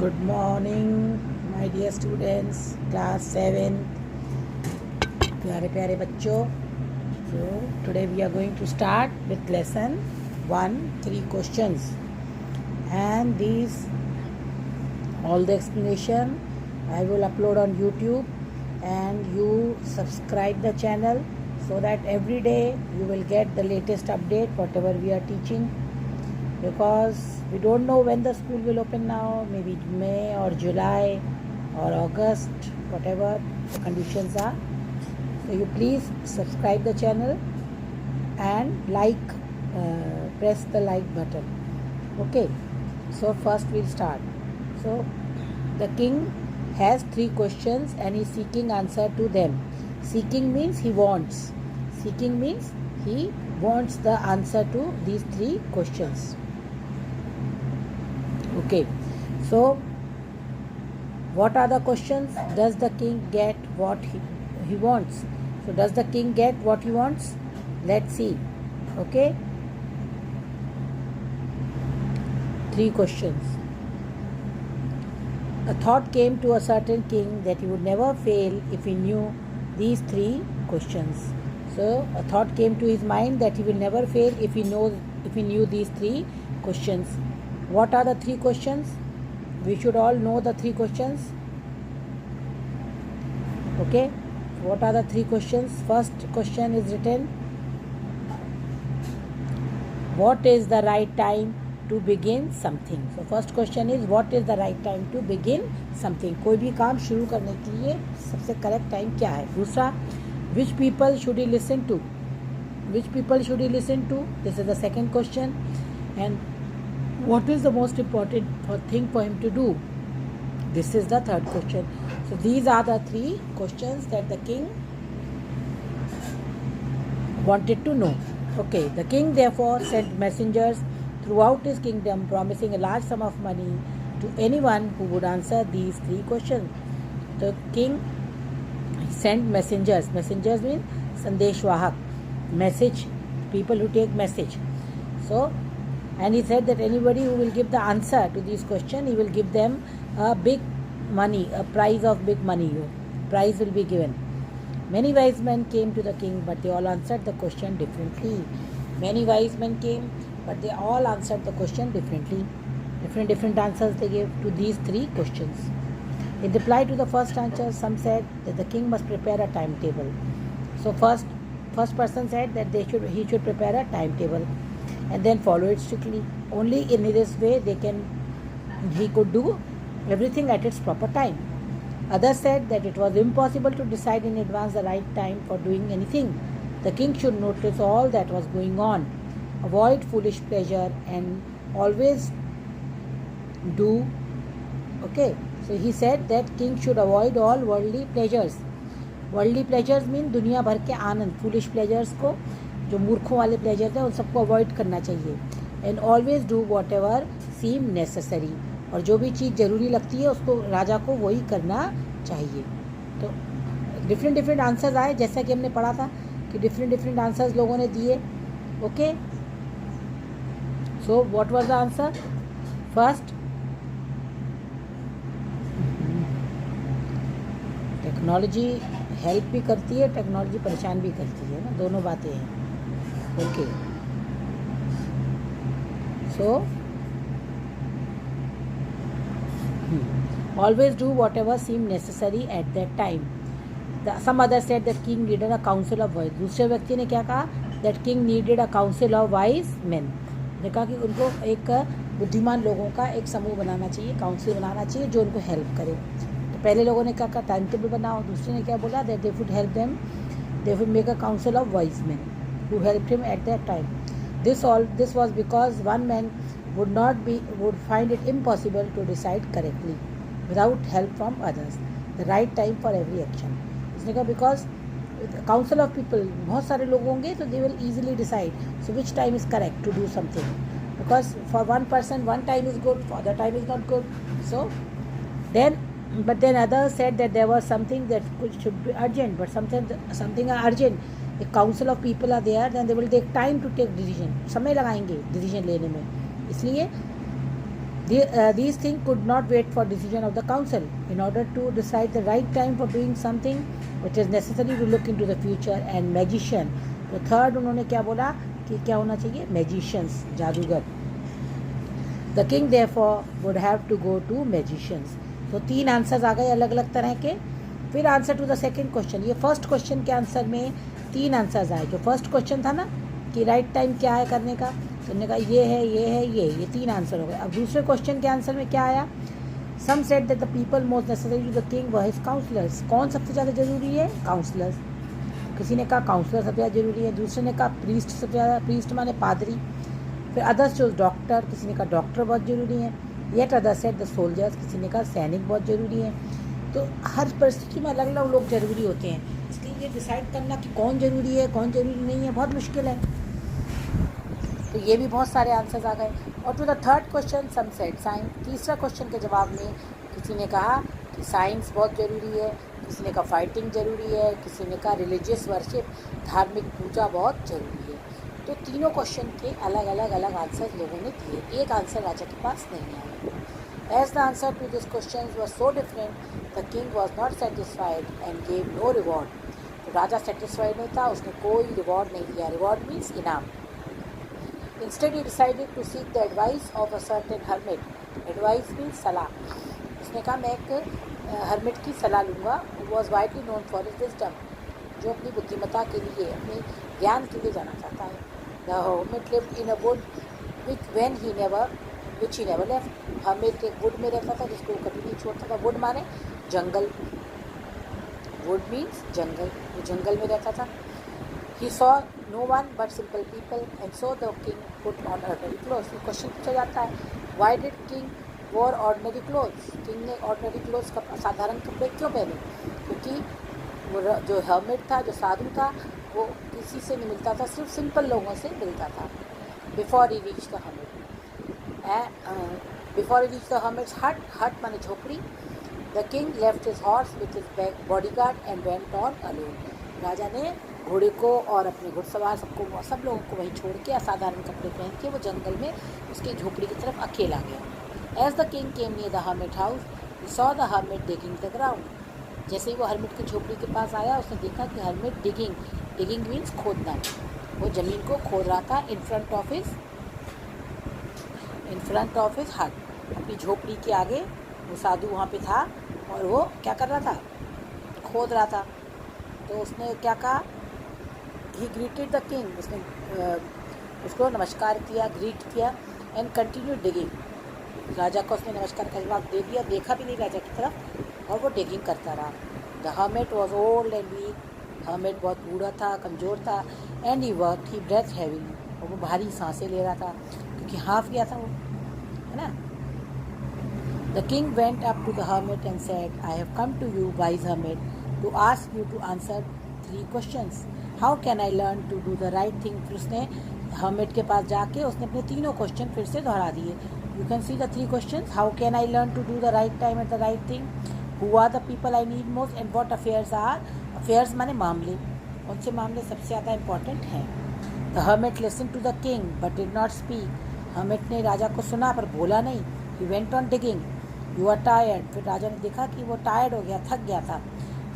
Good morning, my dear students, class 7. प्यारे प्यारे बच्चों. So today we are going to start with lesson 1, 3 questions, and these all the explanation I will upload on YouTube, and you subscribe the channel so that every day you will get the latest update whatever we are teaching, because we don't know when the school will open now, maybe May or July or August, whatever the conditions are. So you please subscribe the channel and press the like button. Okay, so first we'll start. So the king has 3 questions and is seeking answer to them. Seeking means he wants. Seeking means he wants the answer to these 3 questions. Okay, so what are the questions? Does the king get what he wants? So does the king get what he wants? Let's see. Okay, 3 questions. A thought came to a certain king that he would never fail if he knew these 3 questions. So a thought came to his mind that he will never fail if he knew these 3 questions. What are the 3 questions? We should all know the 3 questions. Okay, what are the 3 questions? First question is written, what is the right time to begin something? So first question is, what is the right time to begin something? कोई भी काम शुरू करने के लिए सबसे correct time क्या है? दूसरा, which people should he listen to? Which people should he listen to? This is the second question. And what is the most important thing for him to do? This is the third question. So these are the 3 questions that the king wanted to know. Okay, the king therefore sent messengers throughout his kingdom promising a large sum of money to anyone who would answer these 3 questions. The king sent messengers. Messengers mean sandeshwahak, message, people who take message. So, and he said that anybody who will give the answer to these questions, he will give them a big money, a prize of big money. Prize will be given. Many wise men came to the king, but they all answered the question differently. Many wise men came, but they all answered the question differently. Different answers they gave to these 3 questions. In reply to the first answer, some said that the king must prepare a timetable. So first person said that he should prepare a timetable and then follow it strictly. Only in this way he could do everything at its proper time. Others said that it was impossible to decide in advance the right time for doing anything. The king should notice all that was going on, avoid foolish pleasure, and always do. Okay, so he said that king should avoid all worldly pleasures. Worldly pleasures mean दुनिया भर के आनंद. Foolish pleasures को, जो मूर्खों वाले pleasures हैं, उन सबको अवॉइड करना चाहिए. And always do whatever seem necessary. और जो भी चीज़ ज़रूरी लगती है उसको राजा को वही करना चाहिए. तो डिफरेंट आंसर्स आए, जैसा कि हमने पढ़ा था कि डिफरेंट आंसर्स लोगों ने दिए. Okay, so what was the answer? First, technology help भी करती है, टेक्नोलॉजी परेशान भी करती है ना, दोनों बातें हैं. Okay, so always do whatever seem necessary at that time. Some others said that king needed a council of wise. दूसरे व्यक्ति ने क्या कहा? That king needed a council of wise men. ने कहा कि उनको एक बुद्धिमान लोगों का एक समूह बनाना चाहिए, काउंसिल बनाना चाहिए जो उनको हेल्प करे. तो पहले लोगों ने क्या कहा? टाइम टेबल बनाओ. दूसरे ने क्या बोला? that they would help them, they would make a council of wise men who helped him at that time. This was because one man would find it impossible to decide correctly without help from others the right time for every action. इसने कहा because council of people, बहुत सारे लोग होंगे, so they will easily decide so which time is correct to do something, because for one person one time is good, for other time is not good. So then others said that there was something that should be urgent, but something urgent, a council of people are there, then they will take time to take decision. समय लगाएंगे decision लेने में, इसलिए These things could not wait for decision of the council. In order to decide the right time for doing something, it is necessary to look into the future and magician. तो third उन्होंने क्या बोला कि क्या होना चाहिए, magicians, जादूगर. The king therefore would have to go to magicians. तो 3 आंसर्स आ गए अलग अलग तरह के. फिर answer to the second question. ये फर्स्ट क्वेश्चन के आंसर में 3 आंसर्स आए. जो फर्स्ट क्वेश्चन था ना कि राइट टाइम क्या है करने का, तो उन्होंने कहा ये है, ये है, ये 3 आंसर हो गए. अब दूसरे क्वेश्चन के आंसर में क्या आया, some said that the people most necessary to the king were his counsellors. कौन सबसे ज़्यादा जरूरी है, काउंसलर्स. किसी ने कहा काउंसलर सबसे ज़्यादा जरूरी है, दूसरे ने कहा प्रीस्ट सबसे ज़्यादा, प्रीस्ट माने पादरी. फिर अदर्स जो डॉक्टर, किसी ने कहा डॉक्टर बहुत ज़रूरी है. Yet other said the soldiers, किसी ने कहा सैनिक बहुत ज़रूरी है. तो हर परिस्थिति में अलग अलग लोग ज़रूरी होते हैं, इसलिए ये डिसाइड करना कि कौन ज़रूरी है कौन ज़रूरी नहीं है बहुत मुश्किल है. तो ये भी बहुत सारे आंसर्स आ गए. और to the third question some said science. तीसरा क्वेश्चन के जवाब में किसी ने कहा कि साइंस बहुत ज़रूरी है, किसी ने कहा फाइटिंग ज़रूरी है, किसी ने कहा रिलीजियस वर्शिप, धार्मिक पूजा बहुत ज़रूरी है. तो तीनों क्वेश्चन के अलग अलग आंसर लोगों ने दिए. एक आंसर राजा के पास नहीं आया. As the answer to these questions was so different, the king was not satisfied and gave no reward. तो राजा सेटिस्फाइड नहीं था, उसने कोई रिवॉर्ड नहीं दिया. रिवॉर्ड मीन्स इनाम. Instead he decided to seek the advice of a certain hermit. Advice means सलाह. उसने कहा मैं एक hermit की सलाह लूँगा. Who was widely known for his wisdom. जो अपनी बुद्धिमत्ता के लिए, अपने ज्ञान के लिए जाना चाहता है. The hermit lived in a wood which he never left. hermit एक वुड में रहता था जिसको वो कभी नहीं छोड़ता था. वुड माने जंगल. वुड मीन्स जंगल. वो जंगल में रहता था. He saw no one but simple people, and so the king put on ordinary clothes. ये क्वेश्चन पूछा जाता है, why did king wore ordinary clothes? King ने ordinary clothes साधारण कपड़े क्यों पहने? क्योंकि वो जो hermit था, जो साधु था, वो किसी से नहीं मिलता था, सिर्फ सिंपल लोगों से मिलता था. Before he reached the hermit, before he reached the hermit's hut माने झोपड़ी. The king left his horse with his bodyguard and went on alone. राजा ने घोड़े को और अपने घुड़सवार सब लोगों को वहीं छोड़ के असाधारण कपड़े पहन के वो जंगल में उसकी झोपड़ी की तरफ अकेला गया. As the king came near the hermit house, he saw the hermit digging the ground. जैसे ही वो hermit की झोपड़ी के पास आया, उसने देखा कि hermit digging means खोदना. वो ज़मीन को खोद रहा था in front of his hut. अपनी झोपड़ी के आगे वो साधु वहाँ पे था और वो क्या कर रहा था, खोद रहा था. तो उसने क्या कहा, he greeted the king. उसने उसको नमस्कार किया, ग्रीट किया. And continue digging. राजा को उसने नमस्कार का जवाब दे दिया, देखा भी नहीं राजा की तरफ, और वो डिगिंग करता रहा. The hermit was old and weak. hermit बहुत बूढ़ा था, कमज़ोर था. And he worked, he breathed heavily. और वो भारी सांसें ले रहा था क्योंकि हाफ गया था वो, है ना. The king went up to the hermit and said, I have come to you, wise hermit, to ask you to answer 3 questions. How can I learn to do the right thing? फिर उसने hermit के पास जाके उसने अपने तीनों question फिर से दोहरा दिए. You can see the 3 questions. How can I learn to do the right time at the right thing? Who are the people I need most? And what affairs are? Affairs माने मामले. कौन से मामले सबसे ज़्यादा इम्पोर्टेंट हैं? The hermit listened to the king but did not speak. hermit ने राजा को सुना पर बोला नहीं. He went on digging. You are tired. फिर राजा ने देखा कि वो टायर्ड हो गया, थक गया था.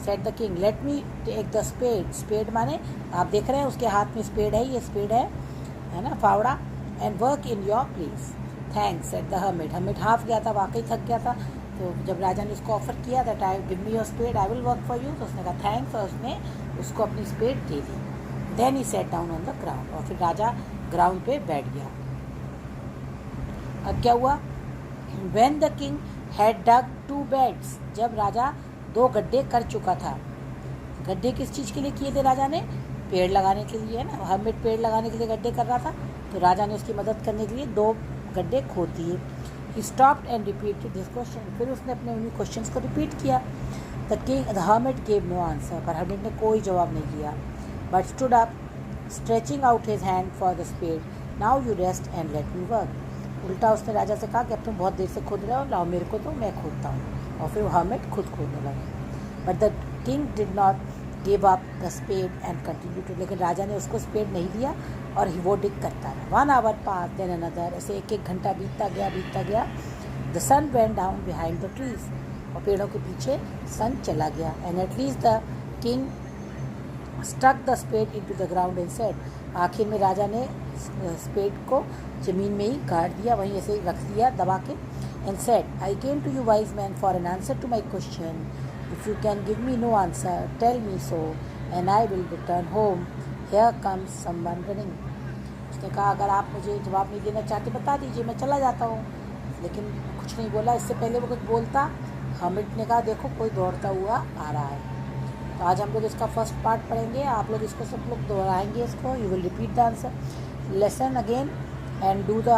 Said the king, let me take the spade. Spade माने आप देख रहे हैं उसके हाथ में स्पेड है, ये स्पेड है ना, फावड़ा. And work in your place. Thanks, said the hermit. hermit half गया था, वाकई थक गया था. तो जब राजा ने उसको ऑफर किया that I give me your spade, I will work for you, तो उसने कहा थैंक्स और उसने उसको अपनी स्पेड दे दी. Then he sat down on the ground. और फिर राजा ग्राउंड पे बैठ गया. अब क्या हुआ? When the king had dug 2 beds, जब राजा 2 गड्ढे कर चुका था. गड्ढे किस चीज़ के लिए किए थे राजा ने? पेड़ लगाने के लिए, है ना. hermit पेड़ लगाने के लिए गड्ढे कर रहा था, तो राजा ने उसकी मदद करने के लिए 2 गड्ढे खोद दिए. He stopped and repeated this question. फिर उसने अपने उन्हीं क्वेश्चंस को रिपीट किया. The hermit gave no answer. पर hermit ने कोई जवाब नहीं दिया. But stood up, stretching out his hand for the spade. Now you rest and let me work. उल्टा उसने राजा से कहा कि अब तुम बहुत देर से खोद रहे हो, लाओ मेरे को तो मैं खोदता हूँ. और फिर वो hermit खुद खोदने लगा. But the king did not give up the spade and continued to. लेकिन राजा ने उसको स्पेड नहीं दिया और वो डिग करता रहा. 1 hour passed, then another. ऐसे 1 घंटा बीतता गया. The sun went down behind the trees. और पेड़ों के पीछे सन चला गया. And at least the king struck the spade into the ground and said, आखिर में राजा ने स्पेड को ज़मीन में ही गाड़ दिया, वहीं ऐसे रख दिया दबा के. And said, I came to you wise men for an answer to my question. If you can give me no answer, tell me so, and I will return home. Here comes someone running. उसने कहा अगर आप मुझे जवाब नहीं देना चाहते बता दीजिए, मैं चला जाता हूँ. लेकिन कुछ नहीं बोला. इससे पहले वो कुछ बोलता, हमिट ने कहा देखो कोई दौड़ता हुआ आ रहा है. तो आज हम लोग इसका फर्स्ट पार्ट पढ़ेंगे. आप लोग इसको सब लोग दोहराएंगे इसको. You will repeat the answer lesson again and do the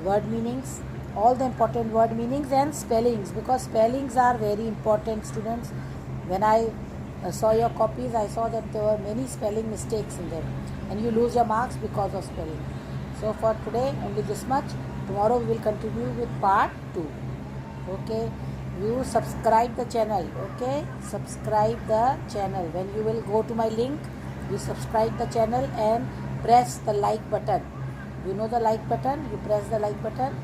word meanings, all the important word meanings and spellings, because spellings are very important, students. When I saw your copies, I saw that there were many spelling mistakes in them and you lose your marks because of spelling. So for today only this much. Tomorrow we will continue with part 2. Okay, you subscribe the channel. Okay, subscribe the channel. When you will go to my link, you subscribe the channel and press the like button. You know the like button, you press the like button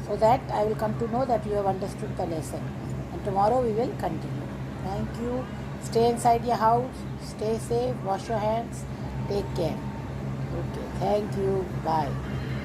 so that I will come to know that you have understood the lesson. And tomorrow we will continue. Thank you. Stay inside your house, stay safe, wash your hands, take care. Okay, thank you, bye.